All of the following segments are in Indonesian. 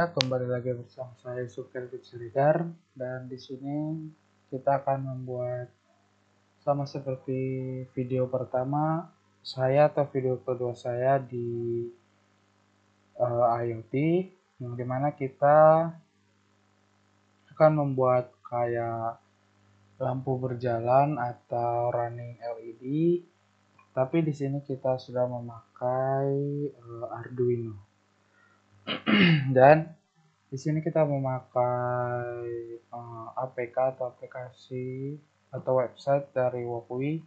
Kembali lagi bersama saya Supir Siregar, dan di sini kita akan membuat sama seperti video pertama saya atau video kedua saya di IoT, yang dimana kita akan membuat kayak lampu berjalan atau running LED, tapi di sini kita sudah memakai Arduino. Dan di sini kita memakai APK atau aplikasi atau website dari Wokwi.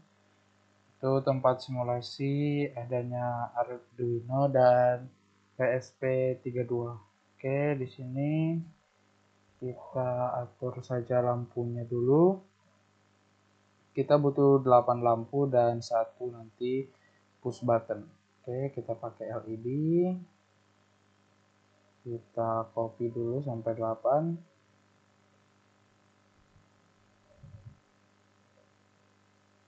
Itu tempat simulasi adanya Arduino dan PSP32. Oke, di sini kita atur saja lampunya dulu. Kita butuh 8 lampu dan satu nanti push button. Oke, kita pakai LED. Kita copy dulu sampai 8.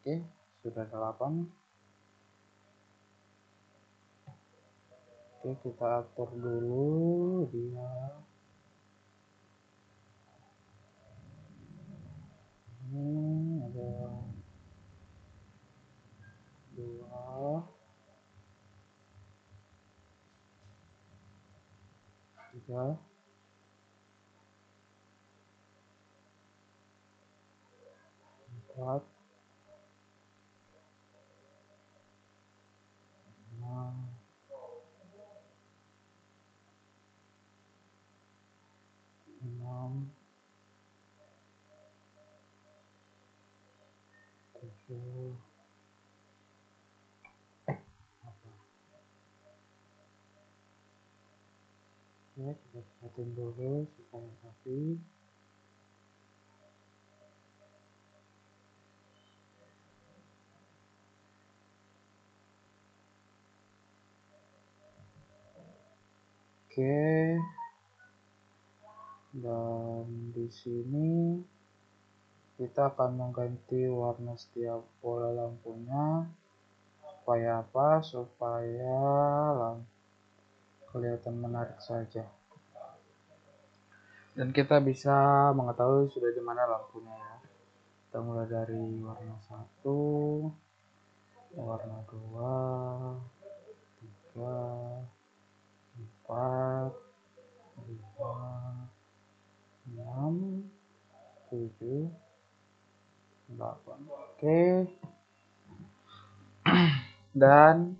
Oke, sudah 8. Oke, kita atur dulu dia. Ini ada 2, 3, 4, 6, 7. Oke, kita catin dulu supaya rapi. Oke, dan di sini kita akan mengganti warna setiap bola lampunya. Supaya apa? Supaya kelihatan menarik saja. Dan kita bisa mengetahui sudah di mana lampunya ya. Kita mulai dari warna 1, warna 2, 3, 4, 5, 6, 7, 8. Oke. Dan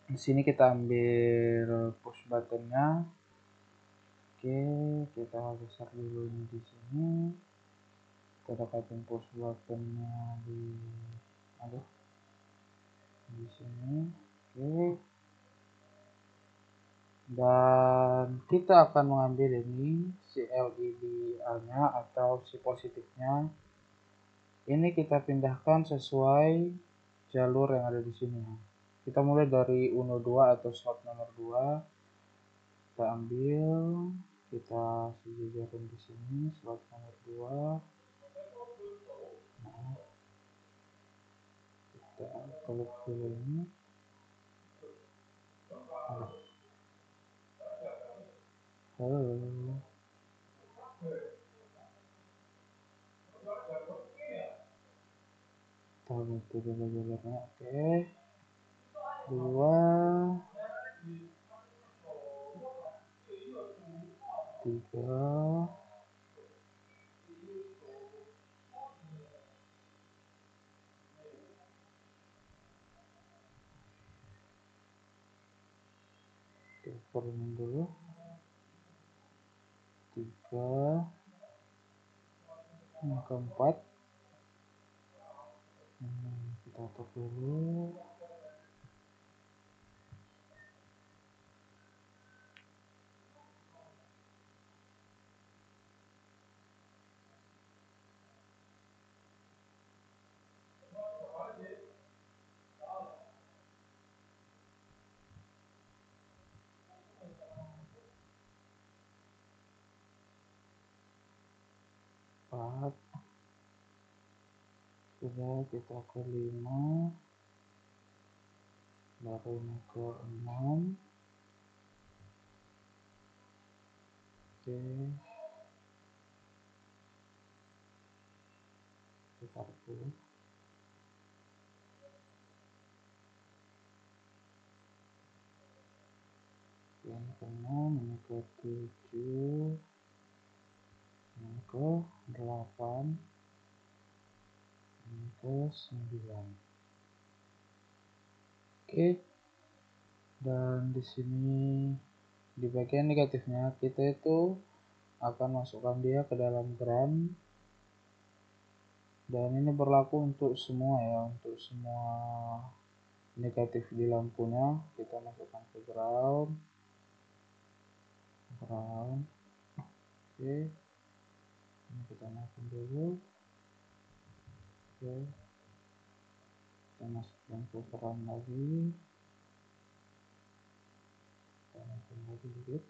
di sini kita ambil push buttonnya. Oke, kita besar dulu ini di sini. Kita dapatkan push buttonnya di sini. Oke. Dan kita akan mengambil ini si LED-nya atau si positifnya. Ini kita pindahkan sesuai jalur yang ada di sini. Kita mulai dari Uno 2 atau slot nomor 2. Kita ambil, kita sejajarin di sini slot nomor 2. Nah, kita klik dulu ini. Halo. Kita ganti dulu jalurnya. Oke. 2, 3, 3 turunin dulu. 3, yang keempat. Kita atur dulu. Sudah, kita ke 5, baru ini ke 6, Oke, kita dulu. Yang ke-6, ini ke-7, ini ke-8, ini ke-9. Oke, dan di sini di bagian negatifnya kita itu akan masukkan dia ke dalam gram, dan ini berlaku untuk semua ya, untuk semua negatif di lampunya. Kita masukkan ke ground. Oke, ini kita naikkan dulu. Oke, kita masukkan ke ground lagi, kita naikkan lagi dikit,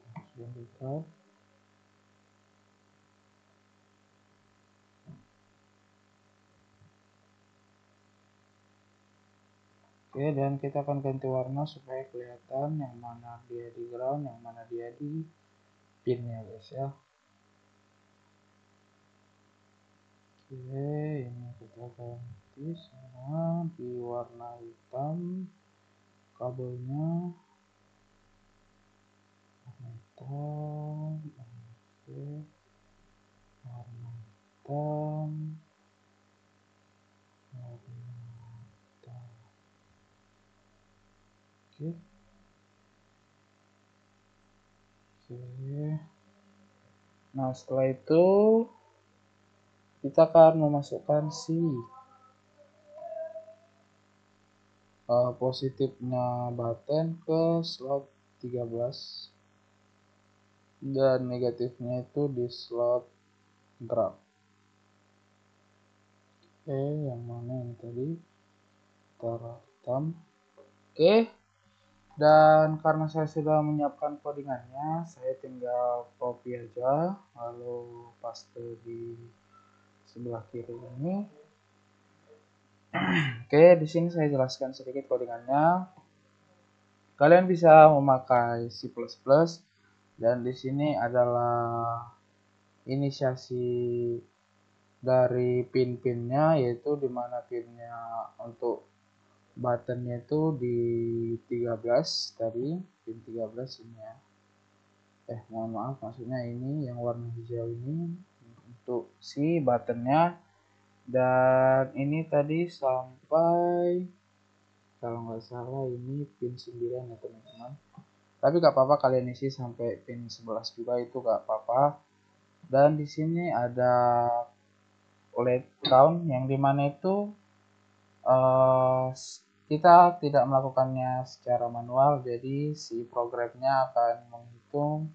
masukkan ke ground. Oke, dan kita akan ganti warna supaya kelihatan yang mana dia di ground, yang mana dia di pinnya guys ya. Oke, ini kita ganti semua di warna hitam, kabelnya warna hitam. Oke, warna hitam, warna hitam. Oke, nah setelah itu kita akan memasukkan si positifnya button ke slot 13 dan negatifnya itu di slot ground. Oke, yang mana ini tadi taruh hitam. Oke, dan karena saya sudah menyiapkan codingannya, saya tinggal copy aja lalu paste di sebelah kiri ini. Oke, di sini saya jelaskan sedikit codingannya. Kalian bisa memakai C++, dan di sini adalah inisiasi dari pin-pinnya, yaitu dimana pinnya untuk buttonnya itu di 13 tadi, pin 13 ini ya. Mohon maaf, maksudnya ini yang warna hijau ini untuk si buttonnya, dan ini tadi sampai kalau nggak salah ini pin 9 ya teman-teman. Tapi nggak apa-apa kalian isi sampai pin 11 juga, itu nggak apa-apa. Dan di sini ada LED count yang dimana itu kita tidak melakukannya secara manual, jadi si programnya akan menghitung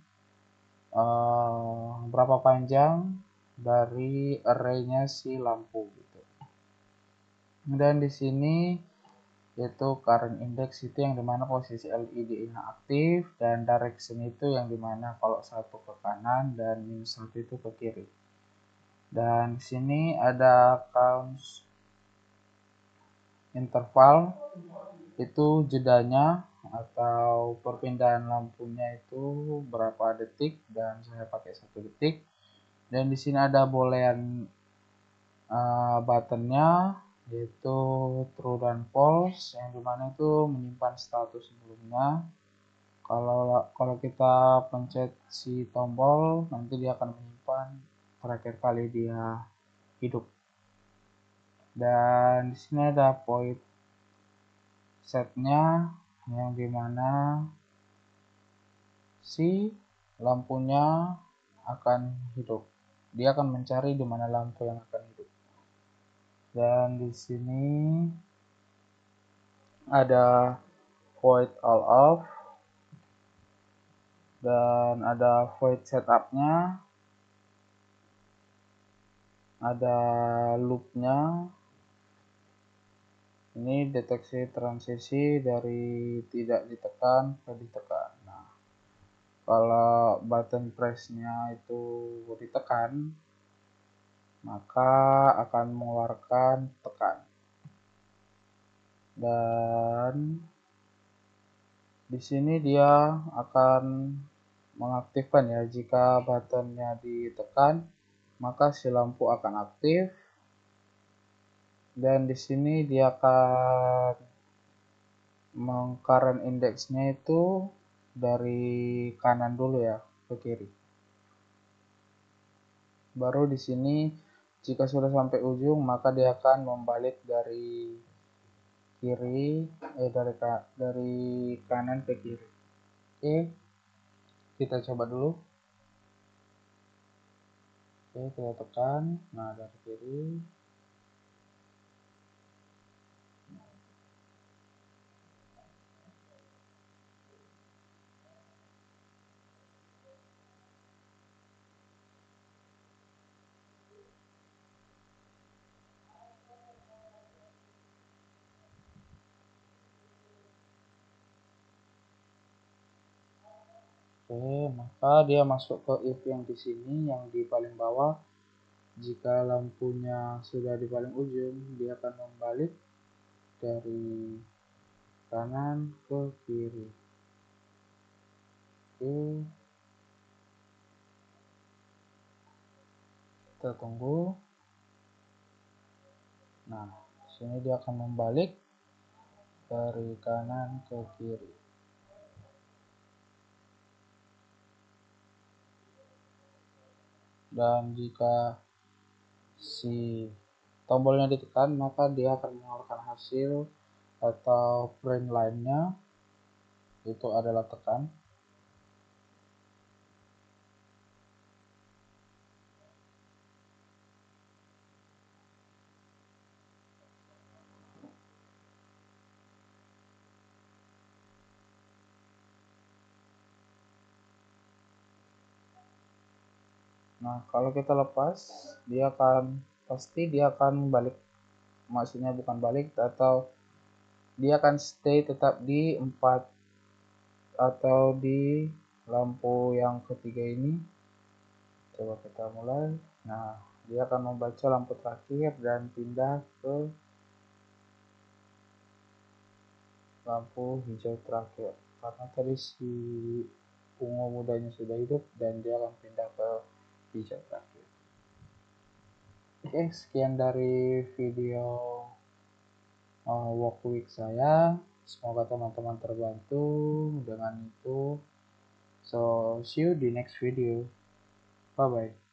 berapa panjang dari arraynya si lampu gitu. Dan di sini yaitu current index itu yang dimana posisi LED-nya aktif, dan direction itu yang dimana kalau satu ke kanan dan minus satu itu ke kiri. Dan di sini ada count interval, itu jedanya atau perpindahan lampunya itu berapa detik, dan saya pakai 1 detik. Dan di sini ada boolean buttonnya, yaitu true dan false, yang dimana itu menyimpan status sebelumnya. Kalau kita pencet si tombol, nanti dia akan menyimpan terakhir kali dia hidup. Dan di sini ada point setnya, yang dimana si lampunya akan hidup. Dia akan mencari di mana lampu yang akan hidup. Dan di sini ada void all off, dan ada void setupnya, ada loopnya. Ini deteksi transisi dari tidak ditekan ke ditekan. Nah, kalau button pressnya itu ditekan, maka akan mengeluarkan tekan. Dan Di sini dia akan mengaktifkan ya, jika buttonnya ditekan maka si lampu akan aktif, dan di sini dia akan current indeksnya itu dari kanan dulu ya ke kiri. Baru di sini jika sudah sampai ujung maka dia akan membalik dari kanan ke kiri. Oke, kita coba dulu. Oke, kita tekan. Nah, dari kiri. Oke, maka dia masuk ke if yang di sini, yang di paling bawah. Jika lampunya sudah di paling ujung, dia akan membalik dari kanan ke kiri. Oke, kita tunggu. Nah, sini dia akan membalik dari kanan ke kiri. Dan jika si tombolnya ditekan maka dia akan mengeluarkan hasil atau print line-nya, itu adalah tekan. Nah, kalau kita lepas pasti dia akan balik, maksudnya bukan balik, atau dia akan stay tetap di 4 atau di lampu yang ketiga ini. Coba kita mulai. Nah, dia akan membaca lampu terakhir dan pindah ke lampu hijau terakhir, karena tadi si ungu mudanya sudah hidup dan dia akan pindah ke hijau terakhir. Oke, sekian dari video work week saya. Semoga teman-teman terbantu dengan itu. So see you di next video. Bye bye.